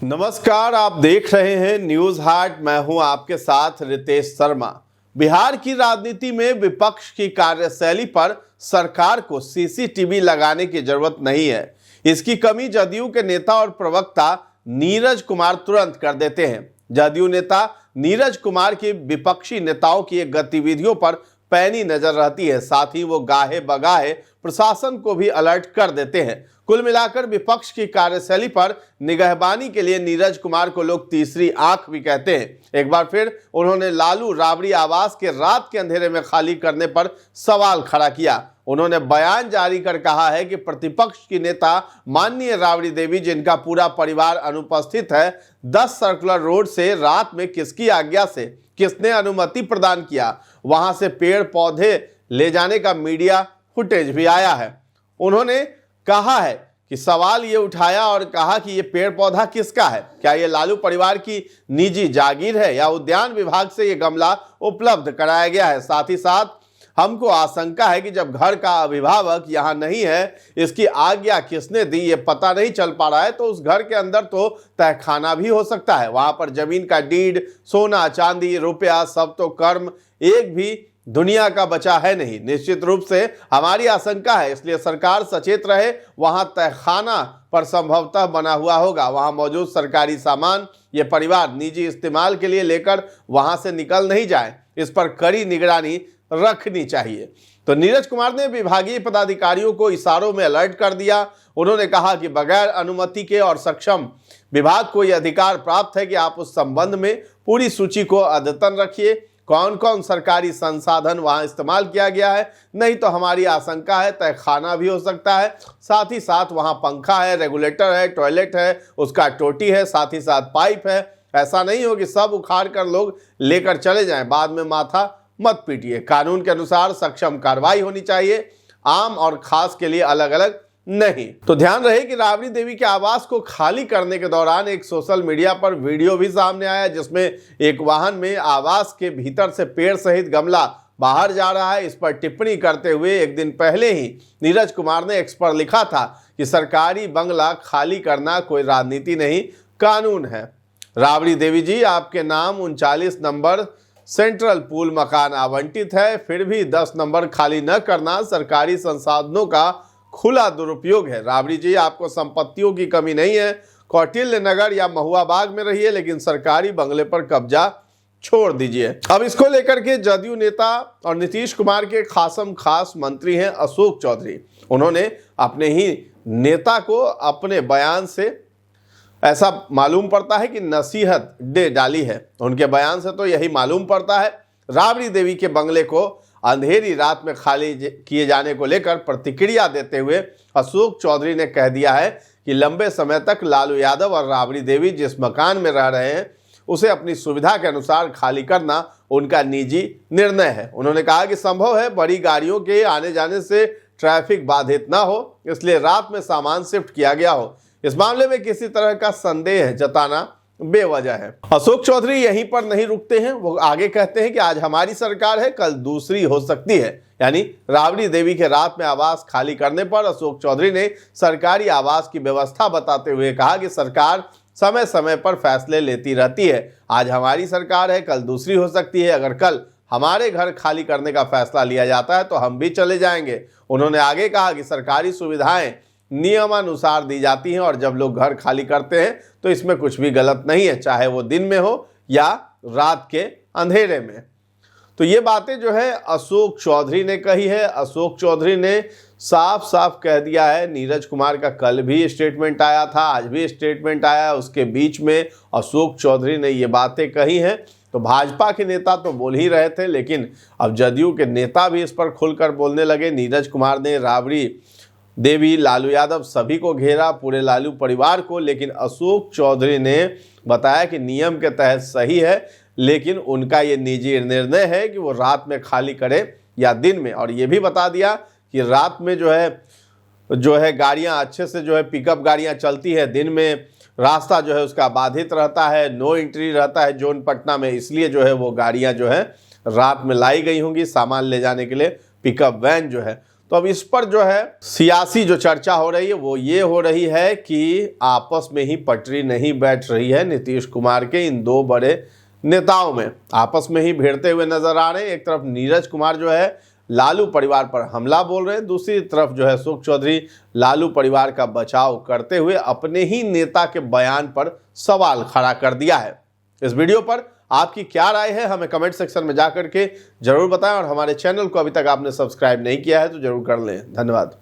नमस्कार, आप देख रहे हैं न्यूज हाट। मैं हूं आपके साथ रितेश शर्मा। बिहार की राजनीति में विपक्ष की कार्यशैली पर सरकार को सीसीटीवी लगाने की जरूरत नहीं है। इसकी कमी जदयू के नेता और प्रवक्ता नीरज कुमार तुरंत कर देते हैं। जदयू नेता नीरज कुमार की विपक्षी नेताओं की गतिविधियों पर पैनी नजर रहती है, साथ ही वो गाहे बगाहे प्रशासन को भी अलर्ट कर देते हैं। कुल मिलाकर विपक्ष की कार्यशैली पर निगहबानी के लिए नीरज कुमार को लोग तीसरी आंख भी कहते हैं। एक बार फिर उन्होंने लालू राबड़ी आवास के रात के अंधेरे में खाली करने पर सवाल खड़ा किया। उन्होंने बयान जारी कर कहा है कि प्रतिपक्ष की नेता माननीय राबड़ी देवी, जिनका पूरा परिवार अनुपस्थित है, 10 सर्कुलर रोड से रात में किसकी आज्ञा से, किसने अनुमति प्रदान किया, वहां से पेड़ पौधे ले जाने का मीडिया फुटेज भी आया है। उन्होंने कहा है कि सवाल ये उठाया और कहा कि ये पेड़ पौधा किसका है, क्या ये लालू परिवार की निजी जागीर है या उद्यान विभाग से ये गमला उपलब्ध कराया गया है। साथ ही साथ हमको आशंका है कि जब घर का अभिभावक यहाँ नहीं है, इसकी आज्ञा किसने दी ये पता नहीं चल पा रहा है, तो उस घर के अंदर तो तहखाना भी हो सकता है। वहां पर जमीन का डीड, सोना चांदी रुपया सब तो कर्म एक भी दुनिया का बचा है नहीं। निश्चित रूप से हमारी आशंका है, इसलिए सरकार सचेत रहे। वहां तहखाना पर संभवतः बना हुआ होगा, वहां मौजूद सरकारी सामान ये परिवार निजी इस्तेमाल के लिए लेकर वहां से निकल नहीं जाए, इस पर कड़ी निगरानी रखनी चाहिए। तो नीरज कुमार ने विभागीय पदाधिकारियों को इशारों में अलर्ट कर दिया। उन्होंने कहा कि बगैर अनुमति के और सक्षम विभाग को यह अधिकार प्राप्त है कि आप उस संबंध में पूरी सूची को अद्यतन रखिए, कौन कौन सरकारी संसाधन वहां इस्तेमाल किया गया है। नहीं तो हमारी आशंका है तहखाना भी हो सकता है। साथ ही साथ वहां पंखा है, रेगुलेटर है, टॉयलेट है, उसका टोटी है, साथ ही साथ पाइप है। ऐसा नहीं हो कि सब उखाड़ कर लोग लेकर चले जाएं, बाद में माथा मत पीटिए। कानून के अनुसार सक्षम कार्रवाई होनी चाहिए, आम और खास के लिए अलग अलग नहीं। तो ध्यान रहे कि राबड़ी देवी के आवास को खाली करने के दौरान एक सोशल मीडिया पर वीडियो भी सामने आया, जिसमें एक वाहन में आवास के भीतर से पेड़ सहित गमला बाहर जा रहा है। इस पर टिप्पणी करते हुए एक दिन पहले ही नीरज कुमार ने एक्स पर लिखा था कि सरकारी बंगला खाली करना कोई राजनीति नहीं, कानून है। राबड़ी देवी जी, आपके नाम 39 नंबर सेंट्रल पूल मकान आवंटित है, फिर भी 10 नंबर खाली न करना सरकारी संसाधनों का खुला दुरुपयोग है। राबड़ी जी, आपको संपत्तियों की कमी नहीं है, कौटिल्य नगर या महुआ बाग में रहिए, लेकिन सरकारी बंगले पर कब्जा छोड़ दीजिए। अब इसको लेकर के जदयू नेता और नीतीश कुमार के खासम खास मंत्री हैं अशोक चौधरी। उन्होंने अपने ही नेता को अपने बयान से ऐसा मालूम पड़ता है कि नसीहत दे डाली है। उनके बयान से तो यही मालूम पड़ता है। राबड़ी देवी के बंगले को अंधेरी रात में खाली किए जाने को लेकर प्रतिक्रिया देते हुए अशोक चौधरी ने कह दिया है कि लंबे समय तक लालू यादव और राबड़ी देवी जिस मकान में रह रहे हैं, उसे अपनी सुविधा के अनुसार खाली करना उनका निजी निर्णय है। उन्होंने कहा कि संभव है बड़ी गाड़ियों के आने जाने से ट्रैफिक बाधित ना हो, इसलिए रात में सामान शिफ्ट किया गया हो। इस मामले में किसी तरह का संदेह जताना बेवजह है। अशोक चौधरी यहीं पर नहीं रुकते हैं, वो आगे कहते हैं कि आज हमारी सरकार है, कल दूसरी हो सकती है। यानी राबड़ी देवी के रात में आवास खाली करने पर अशोक चौधरी ने सरकारी आवास की व्यवस्था बताते हुए कहा कि सरकार समय समय पर फैसले लेती रहती है। आज हमारी सरकार है, कल दूसरी हो सकती है। अगर कल हमारे घर खाली करने का फैसला लिया जाता है तो हम भी चले जाएंगे। उन्होंने आगे कहा कि सरकारी सुविधाएं नियमानुसार दी जाती हैं और जब लोग घर खाली करते हैं तो इसमें कुछ भी गलत नहीं है, चाहे वो दिन में हो या रात के अंधेरे में। तो ये बातें जो है अशोक चौधरी ने कही है। अशोक चौधरी ने साफ साफ कह दिया है। नीरज कुमार का कल भी स्टेटमेंट आया था, आज भी स्टेटमेंट आया, उसके बीच में अशोक चौधरी ने ये बातें कही हैं। तो भाजपा के नेता तो बोल ही रहे थे, लेकिन अब जदयू के नेता भी इस पर खुलकर बोलने लगे। नीरज कुमार ने राबड़ी देवी, लालू यादव सभी को घेरा, पूरे लालू परिवार को, लेकिन अशोक चौधरी ने बताया कि नियम के तहत सही है, लेकिन उनका ये निजी निर्णय है कि वो रात में खाली करे या दिन में। और ये भी बता दिया कि रात में जो है गाड़ियां अच्छे से जो है पिकअप गाड़ियां चलती है, दिन में रास्ता जो है उसका बाधित रहता है, नो एंट्री रहता है जोन पटना में, इसलिए जो है वो गाड़ियां जो है रात में लाई गई होंगी सामान ले जाने के लिए, पिकअप वैन जो है। तो अब इस पर जो है सियासी जो चर्चा हो रही है वो ये हो रही है कि आपस में ही पटरी नहीं बैठ रही है नीतीश कुमार के इन दो बड़े नेताओं में, आपस में ही भिड़ते हुए नजर आ रहे हैं। एक तरफ नीरज कुमार जो है लालू परिवार पर हमला बोल रहे हैं, दूसरी तरफ जो है सुख चौधरी लालू परिवार का बचाव करते हुए अपने ही नेता के बयान पर सवाल खड़ा कर दिया है। इस वीडियो पर आपकी क्या राय है हमें कमेंट सेक्शन में जाकर के जरूर बताएं और हमारे चैनल को अभी तक आपने सब्सक्राइब नहीं किया है तो जरूर कर लें। धन्यवाद।